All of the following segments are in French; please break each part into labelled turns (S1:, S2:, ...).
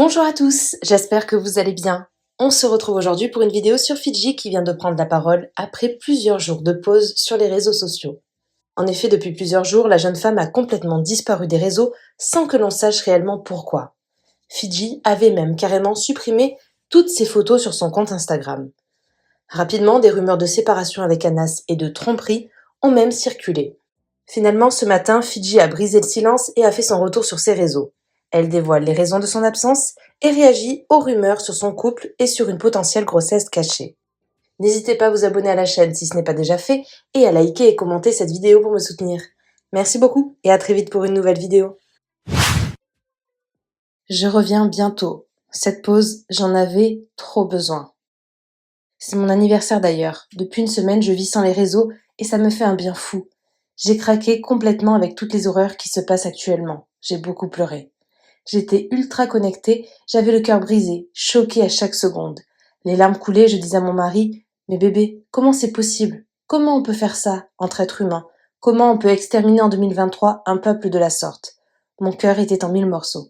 S1: Bonjour à tous, j'espère que vous allez bien. On se retrouve aujourd'hui pour une vidéo sur Fidji qui vient de prendre la parole après plusieurs jours de pause sur les réseaux sociaux. En effet, depuis plusieurs jours, la jeune femme a complètement disparu des réseaux sans que l'on sache réellement pourquoi. Fidji avait même carrément supprimé toutes ses photos sur son compte Instagram. Rapidement, des rumeurs de séparation avec Anas et de tromperie ont même circulé. Finalement, ce matin, Fidji a brisé le silence et a fait son retour sur ses réseaux. Elle dévoile les raisons de son absence et réagit aux rumeurs sur son couple et sur une potentielle grossesse cachée. N'hésitez pas à vous abonner à la chaîne si ce n'est pas déjà fait et à liker et commenter cette vidéo pour me soutenir. Merci beaucoup et à très vite pour une nouvelle vidéo. Je reviens bientôt. Cette pause, j'en avais trop besoin. C'est mon anniversaire d'ailleurs. Depuis une semaine, je vis sans les réseaux et ça me fait un bien fou. J'ai craqué complètement avec toutes les horreurs qui se passent actuellement. J'ai beaucoup pleuré. J'étais ultra connectée, j'avais le cœur brisé, choquée à chaque seconde. Les larmes coulaient, je disais à mon mari, mais bébé, comment c'est possible? Comment on peut faire ça, entre êtres humains? Comment on peut exterminer en 2023 un peuple de la sorte? Mon cœur était en 1000 morceaux.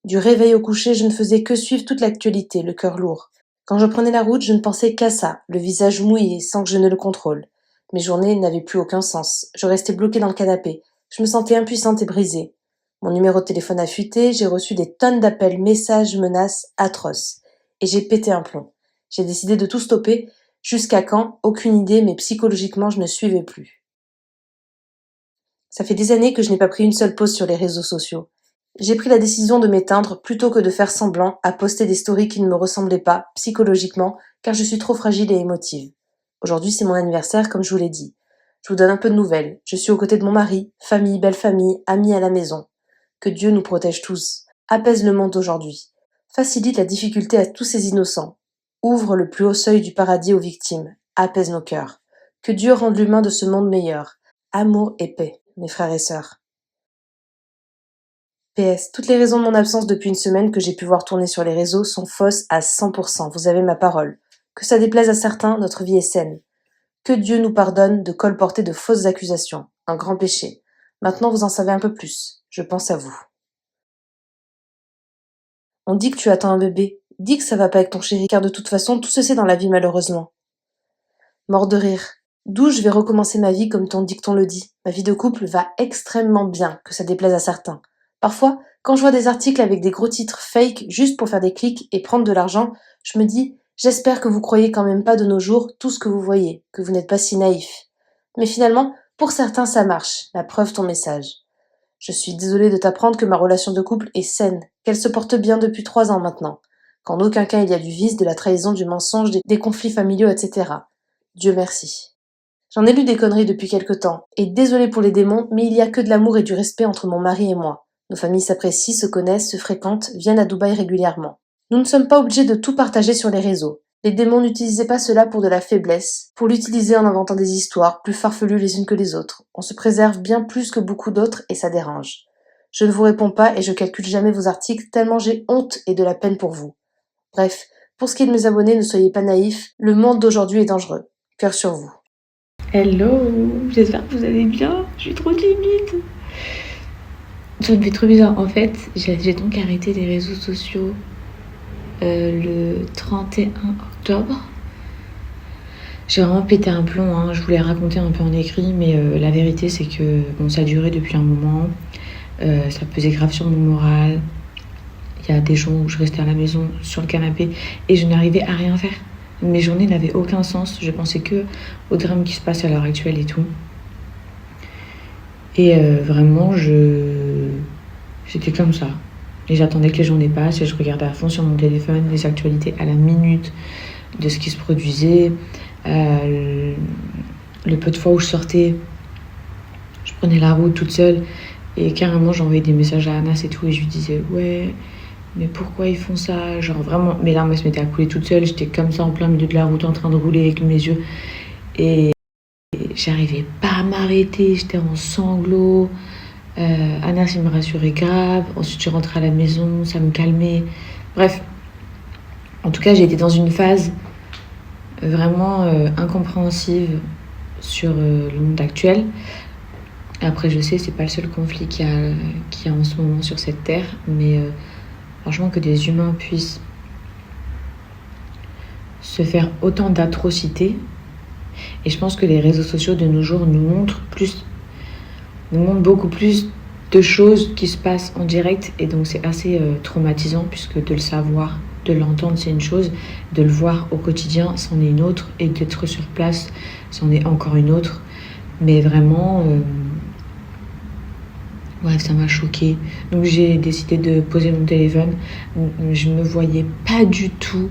S1: Du réveil au coucher, je ne faisais que suivre toute l'actualité, le cœur lourd. Quand je prenais la route, je ne pensais qu'à ça, le visage mouillé, sans que je ne le contrôle. Mes journées n'avaient plus aucun sens. Je restais bloquée dans le canapé. Je me sentais impuissante et brisée. Mon numéro de téléphone a fuité, j'ai reçu des tonnes d'appels, messages, menaces atroces. Et j'ai pété un plomb. J'ai décidé de tout stopper. Jusqu'à quand? Aucune idée, mais psychologiquement, je ne suivais plus. Ça fait des années que je n'ai pas pris une seule pause sur les réseaux sociaux. J'ai pris la décision de m'éteindre plutôt que de faire semblant à poster des stories qui ne me ressemblaient pas, psychologiquement, car je suis trop fragile et émotive. Aujourd'hui, c'est mon anniversaire, comme je vous l'ai dit. Je vous donne un peu de nouvelles. Je suis aux côtés de mon mari, famille, belle famille, amis à la maison. Que Dieu nous protège tous. Apaise le monde d'aujourd'hui. Facilite la difficulté à tous ces innocents. Ouvre le plus haut seuil du paradis aux victimes. Apaise nos cœurs. Que Dieu rende l'humain de ce monde meilleur. Amour et paix, mes frères et sœurs. PS, toutes les raisons de mon absence depuis une semaine que j'ai pu voir tourner sur les réseaux sont fausses à 100%, vous avez ma parole. Que ça déplaise à certains, notre vie est saine. Que Dieu nous pardonne de colporter de fausses accusations, un grand péché. Maintenant vous en savez un peu plus, je pense à vous. On dit que tu attends un bébé, dis que ça va pas avec ton chéri, car de toute façon tout se sait dans la vie malheureusement. Mort de rire. D'où je vais recommencer ma vie comme ton dicton le dit. Ma vie de couple va extrêmement bien, que ça déplaise à certains. Parfois, quand je vois des articles avec des gros titres fake juste pour faire des clics et prendre de l'argent, je me dis, j'espère que vous croyez quand même pas de nos jours tout ce que vous voyez, que vous n'êtes pas si naïf. Mais finalement, pour certains ça marche, la preuve ton message. Je suis désolée de t'apprendre que ma relation de couple est saine, qu'elle se porte bien depuis 3 ans maintenant, qu'en aucun cas il y a du vice, de la trahison, du mensonge, des conflits familiaux, etc. Dieu merci. J'en ai lu des conneries depuis quelque temps, et désolée pour les démons, mais il y a que de l'amour et du respect entre mon mari et moi. Nos familles s'apprécient, se connaissent, se fréquentent, viennent à Dubaï régulièrement. Nous ne sommes pas obligés de tout partager sur les réseaux. Les démons n'utilisaient pas cela pour de la faiblesse, pour l'utiliser en inventant des histoires plus farfelues les unes que les autres. On se préserve bien plus que beaucoup d'autres et ça dérange. Je ne vous réponds pas et je calcule jamais vos articles tellement j'ai honte et de la peine pour vous. Bref, pour ce qui est de mes abonnés, ne soyez pas naïfs, le monde d'aujourd'hui est dangereux. Cœur sur vous.
S2: Hello, j'espère que vous allez bien. Je suis trop timide. Ça me fait trop bizarre. En fait, j'ai donc arrêté les réseaux sociaux le 31 octobre. J'ai vraiment pété un plomb, hein. Je voulais raconter un peu en écrit, mais la vérité c'est que bon, ça a duré depuis un moment. Ça pesait grave sur mon moral. Il y a des jours où je restais à la maison sur le canapé et je n'arrivais à rien faire. Mes journées n'avaient aucun sens. Je pensais que au drame qui se passe à l'heure actuelle et tout. Et vraiment, j'étais comme ça. Et j'attendais que les journées passent et je regardais à fond sur mon téléphone les actualités à la minute de ce qui se produisait. Le peu de fois où je sortais, je prenais la route toute seule et carrément j'envoyais des messages à Anas et tout et je lui disais ouais, mais pourquoi ils font ça? Genre vraiment, mes larmes elles se mettaient à couler toute seule. J'étais comme ça en plein milieu de la route en train de rouler avec mes yeux et j'arrivais pas à m'arrêter, j'étais en sanglots. Anas il me rassurait grave. Ensuite je rentrais à la maison, ça me calmait. Bref, en tout cas j'ai été dans une phase vraiment incompréhensive sur le monde actuel. Après je sais c'est pas le seul conflit qu'il y a en ce moment sur cette terre, mais Franchement, que des humains puissent se faire autant d'atrocités. Et je pense que les réseaux sociaux de nos jours nous montrent beaucoup plus de choses qui se passent en direct. Et donc c'est assez traumatisant, puisque de le savoir, de l'entendre, c'est une chose. De le voir au quotidien, c'en est une autre. Et d'être sur place, c'en est encore une autre. Mais vraiment... Bref, ça m'a choquée. Donc j'ai décidé de poser mon téléphone. Je me voyais pas du tout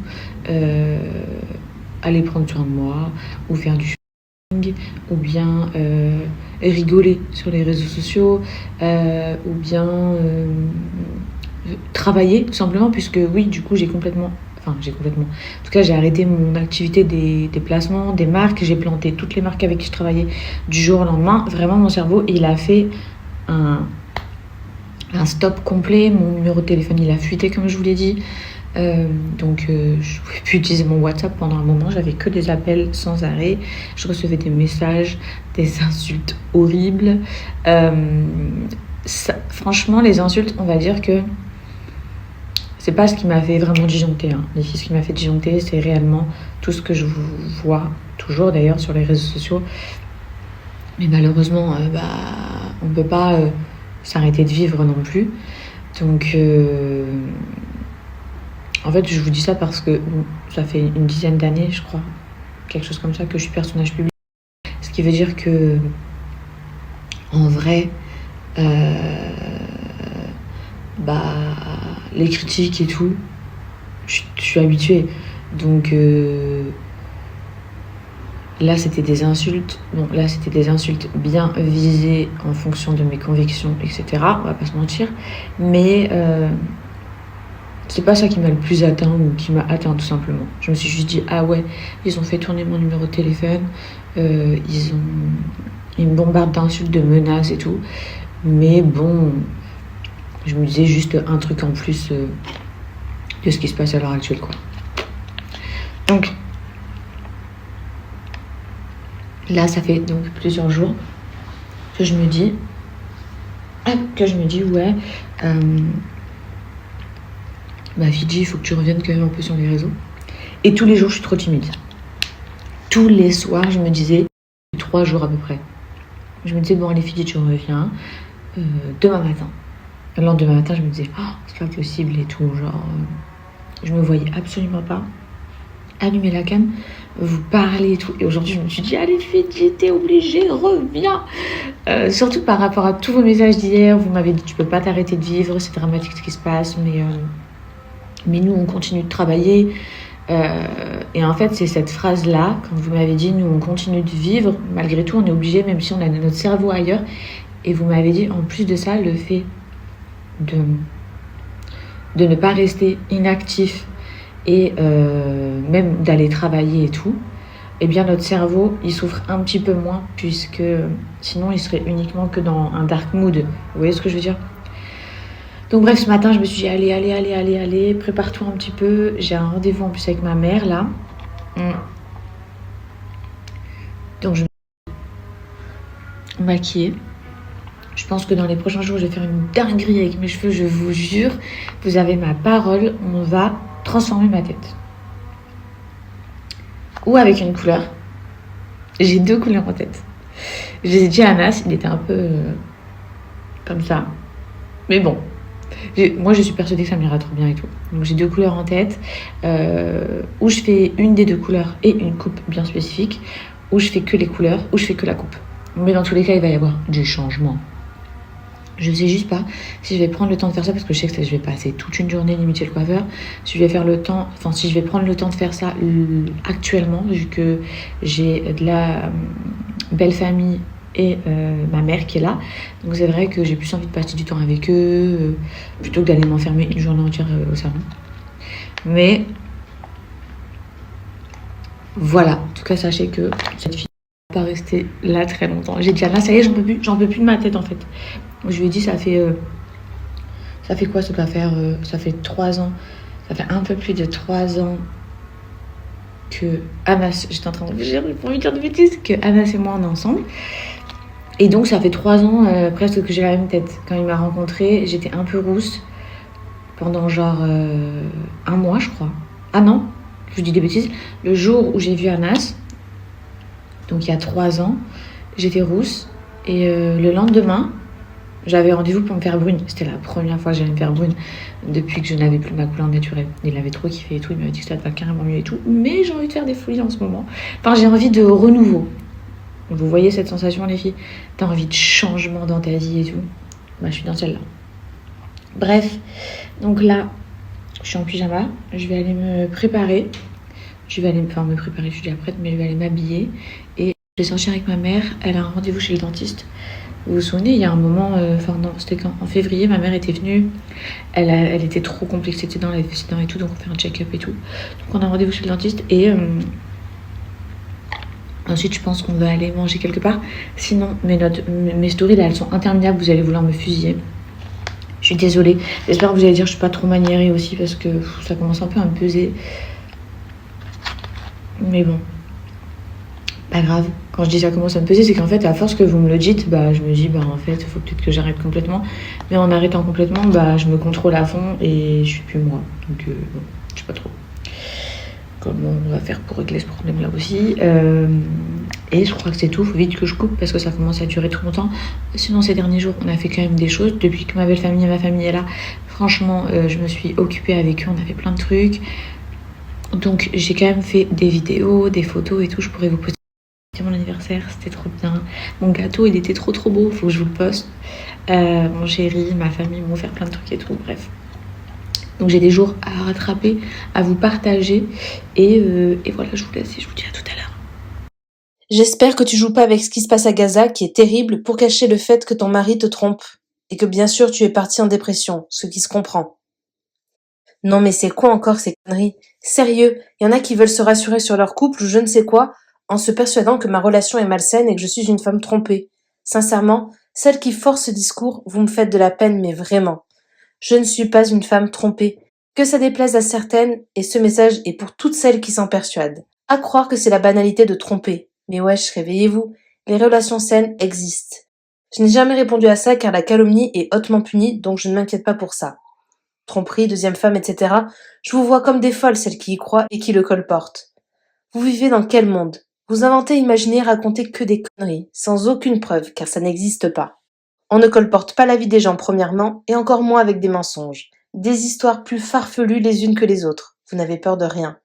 S2: aller prendre soin de moi, ou faire du shopping, ou bien rigoler sur les réseaux sociaux, ou bien travailler tout simplement, puisque oui, du coup j'ai complètement... En tout cas, j'ai arrêté mon activité des placements, des marques. J'ai planté toutes les marques avec qui je travaillais du jour au lendemain. Vraiment, mon cerveau, il a fait un stop complet. Mon numéro de téléphone, il a fuité, comme je vous l'ai dit. Donc, je ne pouvais plus utiliser mon WhatsApp pendant un moment. J'avais que des appels sans arrêt. Je recevais des messages, des insultes horribles. Franchement, les insultes, on va dire que c'est pas ce qui m'a fait vraiment disjoncter. Les filles, ce qui m'a fait disjoncter, c'est réellement tout ce que je vois, toujours d'ailleurs, sur les réseaux sociaux. Mais malheureusement, on ne peut pas s'arrêter de vivre non plus. Donc, en fait, je vous dis ça parce que ça fait une dizaine d'années, je crois, quelque chose comme ça, que je suis personnage public. Ce qui veut dire que, en vrai, les critiques et tout, je suis habituée. Donc là, c'était des insultes. Bon, là, c'était des insultes bien visées en fonction de mes convictions, etc. On va pas se mentir. Mais c'est pas ça qui m'a le plus atteint, ou qui m'a atteint tout simplement. Je me suis juste dit, ah ouais, ils ont fait tourner mon numéro de téléphone. Ils me bombardent d'insultes, de menaces et tout. Mais bon... Je me disais juste un truc en plus de ce qui se passe à l'heure actuelle, quoi. Donc, là, ça fait donc plusieurs jours que je me dis, ouais, Fidji, il faut que tu reviennes quand même un peu sur les réseaux. Et tous les jours, je suis trop timide. Tous les soirs, je me disais, 3 jours à peu près. Je me disais, bon, allez, Fidji, tu reviens demain matin. Le lendemain matin, je me disais, oh, c'est pas possible et tout. Genre, je me voyais absolument pas allumer la cam, vous parler et tout. Et aujourd'hui, je me suis dit, allez, Fidji, t'es obligée, reviens. Surtout par rapport à tous vos messages d'hier, vous m'avez dit, tu peux pas t'arrêter de vivre, c'est dramatique ce qui se passe, mais nous, on continue de travailler. Et en fait, c'est cette phrase-là, quand vous m'avez dit, nous, on continue de vivre, malgré tout, on est obligé, même si on a notre cerveau ailleurs. Et vous m'avez dit, en plus de ça, le fait de ne pas rester inactif et même d'aller travailler et tout, eh bien notre cerveau il souffre un petit peu moins, puisque sinon il serait uniquement que dans un dark mood. Vous voyez ce que je veux dire? Donc bref, ce matin je me suis dit allez, prépare-toi un petit peu, j'ai un rendez-vous en plus avec ma mère là. Donc je me maquiller. Je pense que dans les prochains jours, je vais faire une dinguerie avec mes cheveux, je vous jure. Vous avez ma parole, on va transformer ma tête. Ou avec une couleur. J'ai 2 couleurs en tête. J'ai dit à Anas, il était un peu comme ça. Mais bon, moi je suis persuadée que ça m'ira trop bien et tout. Donc j'ai 2 couleurs en tête. Où je fais une des 2 couleurs et une coupe bien spécifique. Où je fais que les couleurs, où je fais que la coupe. Mais dans tous les cas, il va y avoir du changement. Je sais juste pas si je vais prendre le temps de faire ça, parce que je sais que je vais passer toute une journée limite chez le coiffeur. Si je vais prendre le temps de faire ça actuellement, vu que j'ai de la belle famille et ma mère qui est là. Donc c'est vrai que j'ai plus envie de passer du temps avec eux plutôt que d'aller m'enfermer une journée entière au salon. Mais voilà, en tout cas sachez que cette fille va pas rester là très longtemps. J'ai dit ah là ça y est, j'en peux plus de ma tête en fait. Je lui ai dit ça fait quoi, ça doit faire ça fait 3 ans, ça fait un peu plus de 3 ans que Anas, j'étais en train de, j'ai pas envie de dire de bêtises, que Anas et moi on est ensemble. Et donc ça fait 3 ans presque que j'ai la même tête. Quand il m'a rencontrée, j'étais un peu rousse. pendant genre un mois, je crois. Ah non, je vous dis des bêtises. Le jour où j'ai vu Anas, donc il y a 3 ans, j'étais rousse. Et le lendemain, j'avais rendez-vous pour me faire brune. C'était la première fois que j'allais me faire brune depuis que je n'avais plus ma couleur naturelle. Il avait trop kiffé et tout, il m'avait dit que ça va carrément mieux et tout. Mais j'ai envie de faire des folies en ce moment. Enfin, j'ai envie de renouveau. Vous voyez cette sensation, les filles? T'as envie de changement dans ta vie et tout. Bah, je suis dans celle-là. Bref, donc là, je suis en pyjama. Je vais aller me préparer. Je vais aller me préparer, je suis déjà prête, mais je vais aller m'habiller. Et je vais sortir avec ma mère. Elle a un rendez-vous chez le dentiste. Vous vous souvenez, il y a un moment, non, c'était quand en février, ma mère était venue. Elle était trop complexée dans les dents et tout, donc on fait un check-up et tout. Donc on a un rendez-vous chez le dentiste et ensuite je pense qu'on va aller manger quelque part. Sinon, mes stories là, elles sont interminables, vous allez vouloir me fusiller. Je suis désolée. J'espère que vous allez dire que je suis pas trop maniérée aussi parce que ça commence un peu à me peser. Mais bon, pas grave. Quand je dis ça commence à me peser, c'est qu'en fait, à force que vous me le dites, bah, je me dis, bah, en fait, il faut peut-être que j'arrête complètement. Mais en arrêtant complètement, bah, je me contrôle à fond et je suis plus moi. Donc, bon, je sais pas trop comment on va faire pour régler ce problème-là aussi. Et je crois que c'est tout. Faut vite que je coupe parce que ça commence à durer trop longtemps. Sinon, ces derniers jours, on a fait quand même des choses. Depuis que ma belle famille et ma famille est là, franchement, je me suis occupée avec eux. On a fait plein de trucs. Donc, j'ai quand même fait des vidéos, des photos et tout. Je pourrais vous poster mon anniversaire, c'était trop bien. Mon gâteau, il était trop beau, faut que je vous le poste. Mon chéri, ma famille m'ont offert plein de trucs et tout, bref. Donc j'ai des jours à rattraper, à vous partager. Et voilà, je vous laisse et je vous dis à tout à l'heure.
S1: J'espère que tu joues pas avec ce qui se passe à Gaza, qui est terrible, pour cacher le fait que ton mari te trompe. Et que bien sûr tu es parti en dépression, ce qui se comprend. Non mais c'est quoi encore ces conneries? Sérieux, y en a qui veulent se rassurer sur leur couple ou je ne sais quoi, en se persuadant que ma relation est malsaine et que je suis une femme trompée. Sincèrement, celle qui force ce discours, vous me faites de la peine, mais vraiment. Je ne suis pas une femme trompée. Que ça déplaise à certaines, et ce message est pour toutes celles qui s'en persuadent. À croire que c'est la banalité de tromper. Mais wesh, réveillez-vous. Les relations saines existent. Je n'ai jamais répondu à ça car la calomnie est hautement punie, donc je ne m'inquiète pas pour ça. Tromperie, deuxième femme, etc. Je vous vois comme des folles celles qui y croient et qui le colportent. Vous vivez dans quel monde? Vous inventez, imaginez, racontez que des conneries, sans aucune preuve, car ça n'existe pas. On ne colporte pas la vie des gens premièrement, et encore moins avec des mensonges. Des histoires plus farfelues les unes que les autres. Vous n'avez peur de rien.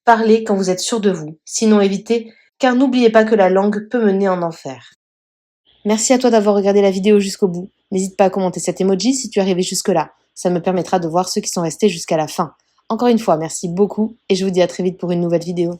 S1: Parlez quand vous êtes sûr de vous, sinon évitez, car n'oubliez pas que la langue peut mener en enfer. Merci à toi d'avoir regardé la vidéo jusqu'au bout. N'hésite pas à commenter cet emoji si tu es arrivé jusque-là. Ça me permettra de voir ceux qui sont restés jusqu'à la fin. Encore une fois, merci beaucoup et je vous dis à très vite pour une nouvelle vidéo.